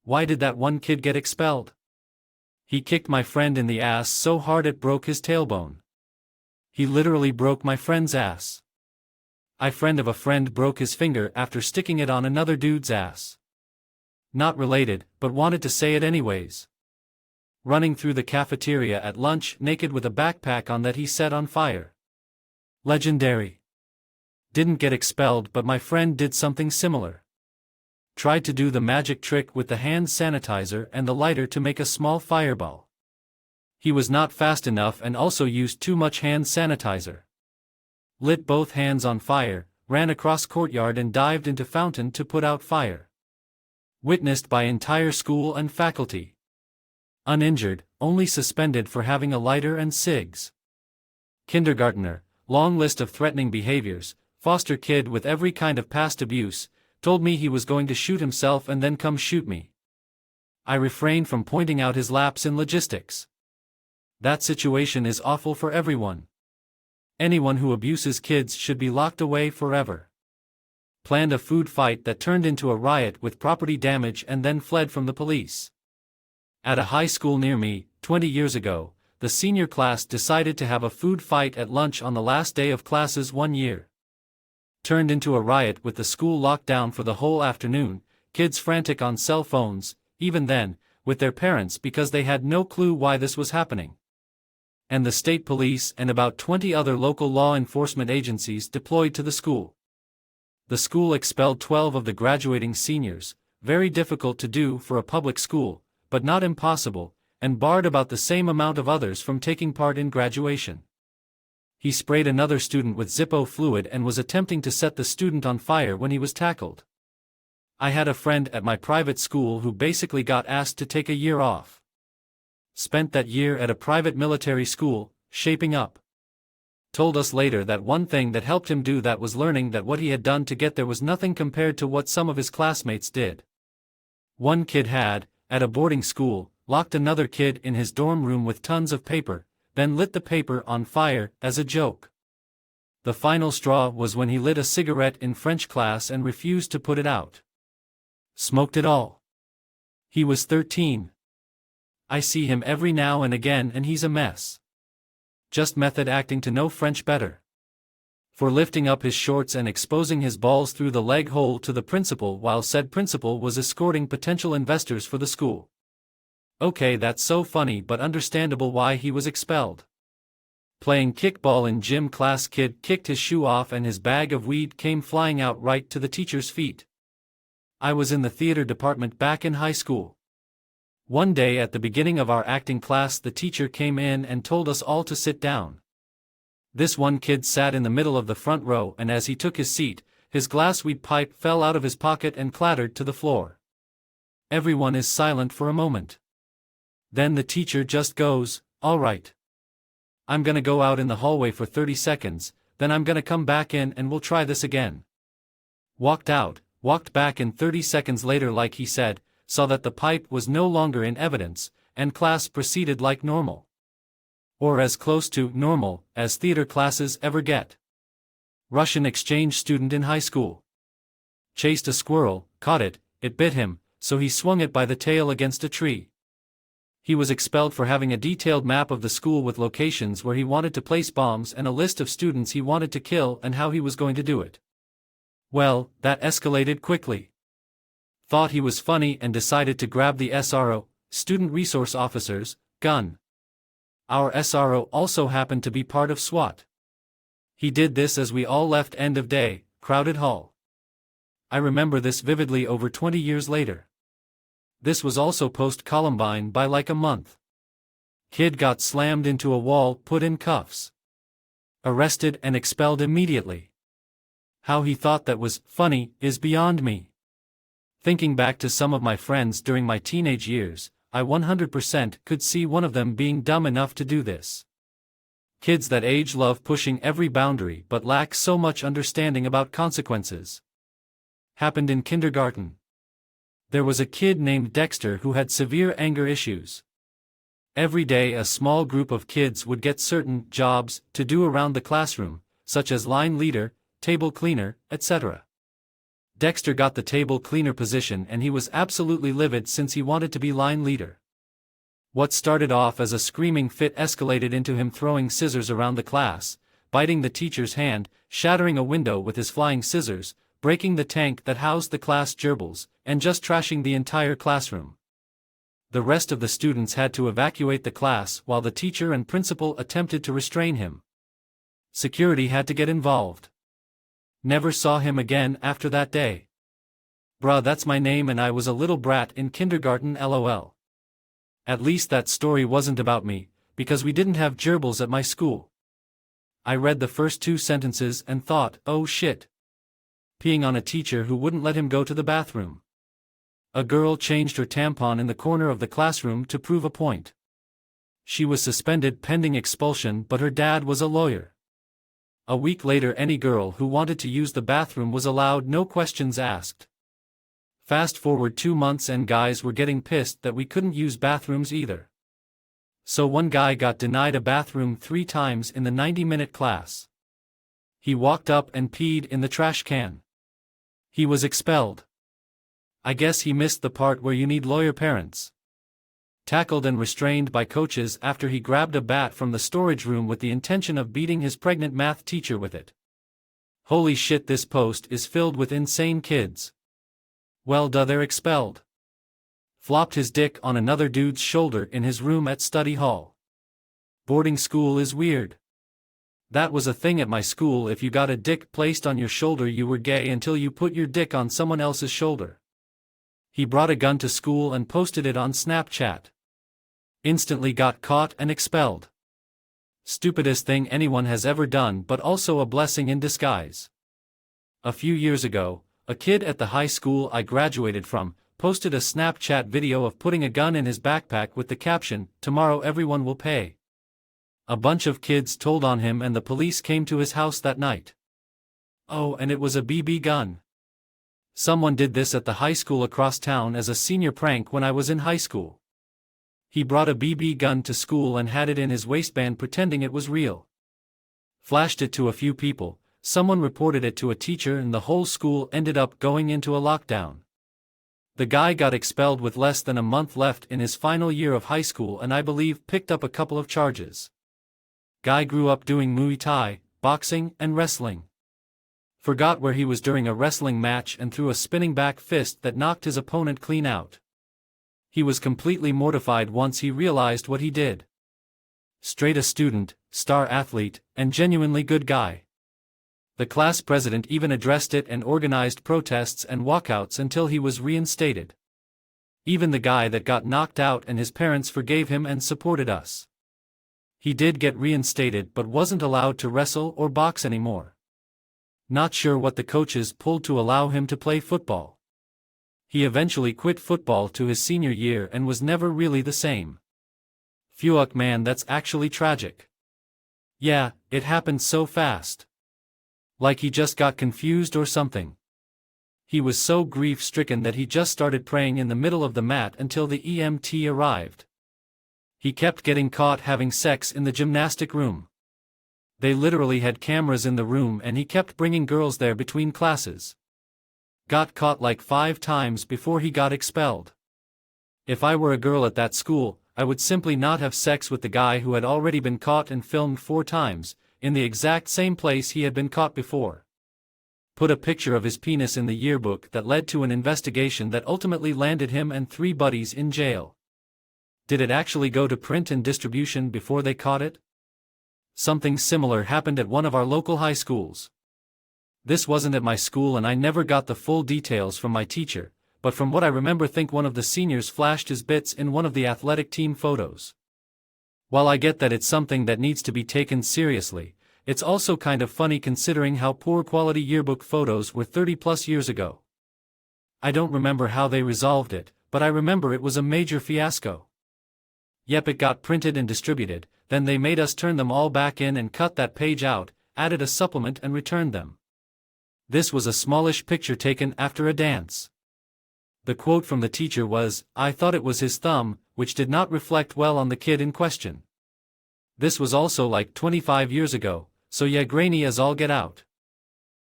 Why did that one kid get expelled? He kicked my friend in the ass so hard it broke his tailbone. He literally broke my friend's ass. A friend of a friend broke his finger after sticking it on another dude's ass. Not related, but wanted to say it anyways. Running through the cafeteria at lunch naked with a backpack on that he set on fire. Legendary. Didn't get expelled, but my friend did something similar. Tried to do the magic trick with the hand sanitizer and the lighter to make a small fireball. He was not fast enough and also used too much hand sanitizer. Lit both hands on fire, ran across courtyard and dived into fountain to put out fire. Witnessed by entire school and faculty. Uninjured, only suspended for having a lighter and cigs. Kindergartner, long list of threatening behaviors, foster kid with every kind of past abuse, told me he was going to shoot himself and then come shoot me. I refrained from pointing out his lapse in logistics. That situation is awful for everyone. Anyone who abuses kids should be locked away forever. Planned a food fight that turned into a riot with property damage and then fled from the police. At a high school near me, 20 years ago, the senior class decided to have a food fight at lunch on the last day of classes one year. Turned into a riot with the school locked down for the whole afternoon, kids frantic on cell phones, even then, with their parents because they had no clue why this was happening. And the state police and about 20 other local law enforcement agencies deployed to the school. The school expelled 12 of the graduating seniors, very difficult to do for a public school, but not impossible, and barred about the same amount of others from taking part in graduation. He sprayed another student with Zippo fluid and was attempting to set the student on fire when he was tackled. I had a friend at my private school who basically got asked to take a year off. Spent that year at a private military school, shaping up. Told us later that one thing that helped him do that was learning that what he had done to get there was nothing compared to what some of his classmates did. One kid had, at a boarding school, locked another kid in his dorm room with tons of paper, then lit the paper on fire as a joke. The final straw was when he lit a cigarette in French class and refused to put it out. Smoked it all. He was 13. I see him every now and again and he's a mess. Just method acting to know French better. For lifting up his shorts and exposing his balls through the leg hole to the principal while said principal was escorting potential investors for the school. Okay, that's so funny but understandable why he was expelled. Playing kickball in gym class, kid kicked his shoe off and his bag of weed came flying out right to the teacher's feet. I was in the theater department back in high school. One day at the beginning of our acting class the teacher came in and told us all to sit down. This one kid sat in the middle of the front row and as he took his seat, his glass weed pipe fell out of his pocket and clattered to the floor. Everyone is silent for a moment. Then the teacher just goes, "All right. I'm gonna go out in the hallway for 30 seconds, then I'm gonna come back in and we'll try this again." Walked out, walked back and 30 seconds later like he said, saw that the pipe was no longer in evidence, and class proceeded like normal. Or as close to normal as theater classes ever get. Russian exchange student in high school. Chased a squirrel, caught it, it bit him, so he swung it by the tail against a tree. He was expelled for having a detailed map of the school with locations where he wanted to place bombs and a list of students he wanted to kill and how he was going to do it. Well, that escalated quickly. Thought he was funny and decided to grab the SRO, Student Resource Officer's, gun. Our SRO also happened to be part of SWAT. He did this as we all left end of day, crowded hall. I remember this vividly over 20 years later. This was also post-Columbine by like a month. Kid got slammed into a wall, put in cuffs. Arrested and expelled immediately. How he thought that was funny is beyond me. Thinking back to some of my friends during my teenage years, I 100% could see one of them being dumb enough to do this. Kids that age love pushing every boundary but lack so much understanding about consequences. Happened in kindergarten. There was a kid named Dexter who had severe anger issues. Every day a small group of kids would get certain jobs to do around the classroom, such as line leader, table cleaner, etc. Dexter got the table cleaner position and he was absolutely livid since he wanted to be line leader. What started off as a screaming fit escalated into him throwing scissors around the class, biting the teacher's hand, shattering a window with his flying scissors, breaking the tank that housed the class gerbils, and just trashing the entire classroom. The rest of the students had to evacuate the class while the teacher and principal attempted to restrain him. Security had to get involved. Never saw him again after that day. Bruh, that's my name and I was a little brat in kindergarten, lol. At least that story wasn't about me, because we didn't have gerbils at my school. I read the first 2 sentences and thought, oh shit. Peeing on a teacher who wouldn't let him go to the bathroom. A girl changed her tampon in the corner of the classroom to prove a point. She was suspended pending expulsion, but her dad was a lawyer. A week later, any girl who wanted to use the bathroom was allowed, no questions asked. Fast forward 2 months and guys were getting pissed that we couldn't use bathrooms either. So one guy got denied a bathroom 3 times in the 90-minute class. He walked up and peed in the trash can. He was expelled. I guess he missed the part where you need lawyer parents. Tackled and restrained by coaches after he grabbed a bat from the storage room with the intention of beating his pregnant math teacher with it. Holy shit, this post is filled with insane kids. Well, duh, they're expelled. Flopped his dick on another dude's shoulder in his room at study hall. Boarding school is weird. That was a thing at my school. If you got a dick placed on your shoulder, you were gay until you put your dick on someone else's shoulder. He brought a gun to school and posted it on Snapchat. Instantly got caught and expelled. Stupidest thing anyone has ever done, but also a blessing in disguise. A few years ago, a kid at the high school I graduated from posted a Snapchat video of putting a gun in his backpack with the caption, "Tomorrow everyone will pay." A bunch of kids told on him and the police came to his house that night. Oh, and it was a BB gun. Someone did this at the high school across town as a senior prank when I was in high school. He brought a BB gun to school and had it in his waistband pretending it was real. Flashed it to a few people, someone reported it to a teacher and the whole school ended up going into a lockdown. The guy got expelled with less than a month left in his final year of high school and I believe picked up a couple of charges. Guy grew up doing Muay Thai, boxing, and wrestling. Forgot where he was during a wrestling match and threw a spinning back fist that knocked his opponent clean out. He was completely mortified once he realized what he did. Straight A student, star athlete, and genuinely good guy. The class president even addressed it and organized protests and walkouts until he was reinstated. Even the guy that got knocked out and his parents forgave him and supported us. He did get reinstated but wasn't allowed to wrestle or box anymore. Not sure what the coaches pulled to allow him to play football. He eventually quit football to his senior year and was never really the same. Fuck man, that's actually tragic. Yeah, it happened so fast. Like he just got confused or something. He was so grief-stricken that he just started praying in the middle of the mat until the EMT arrived. He kept getting caught having sex in the gymnastic room. They literally had cameras in the room and he kept bringing girls there between classes. Got caught like 5 times before he got expelled. If I were a girl at that school, I would simply not have sex with the guy who had already been caught and filmed 4 times, in the exact same place he had been caught before. Put a picture of his penis in the yearbook that led to an investigation that ultimately landed him and 3 buddies in jail. Did it actually go to print and distribution before they caught it? Something similar happened at one of our local high schools. This wasn't at my school and I never got the full details from my teacher, but from what I remember think one of the seniors flashed his bits in one of the athletic team photos. While I get that it's something that needs to be taken seriously, it's also kind of funny considering how poor quality yearbook photos were 30+ years ago. I don't remember how they resolved it, but I remember it was a major fiasco. Yep, it got printed and distributed, then they made us turn them all back in and cut that page out, added a supplement and returned them. This was a smallish picture taken after a dance. The quote from the teacher was, "I thought it was his thumb," which did not reflect well on the kid in question. This was also like 25 years ago, so yeah, grainy as all get out.